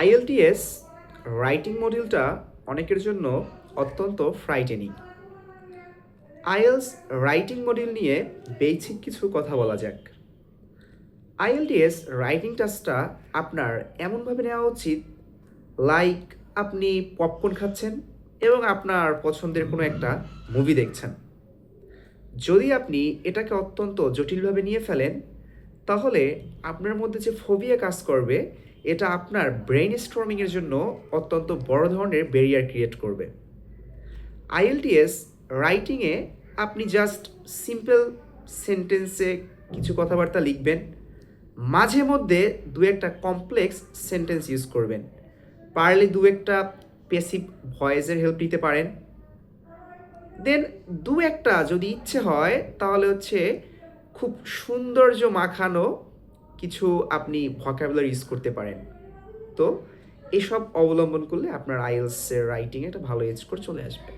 IELTS writing মডিউলটা অনেকের জন্য অত্যন্ত ফ্রাইটেনিং। আইএলস রাইটিং মডিউল নিয়ে বেসিক কিছু কথা বলা যাক। আইএলটিএস রাইটিং টাস্কটা আপনার এমনভাবে নেওয়া উচিত লাইক আপনি পপকর্ন খাচ্ছেন এবং আপনার পছন্দের কোনো একটা মুভি দেখছেন। যদি আপনি এটাকে অত্যন্ত জটিলভাবে নিয়ে ফেলেন তাহলে আপনার মধ্যে যে ফোবিয়া কাজ করবে এটা আপনার ব্রেইন স্টর্মিংয়ের জন্য অত্যন্ত বড় ধরনের ব্যারিয়ার ক্রিয়েট করবে। আইএলটিএস রাইটিংয়ে আপনি জাস্ট সিম্পল সেন্টেন্সে কিছু কথাবার্তা লিখবেন, মাঝে মধ্যে দু একটা কমপ্লেক্স সেন্টেন্স ইউজ করবেন, পারলে দু একটা পেসিভ ভয়েসের হেল্প নিতে পারেন। দেন দু একটা যদি ইচ্ছে হয় তাহলে খুব সৌন্দর্য মাখানো কিছু আপনি ভোকাবুলারি ইউজ করতে পারেন। তো এসব অবলম্বন করলে আপনার আইএলসের রাইটিংয়ে একটা ভালো স্কোর চলে আসবে।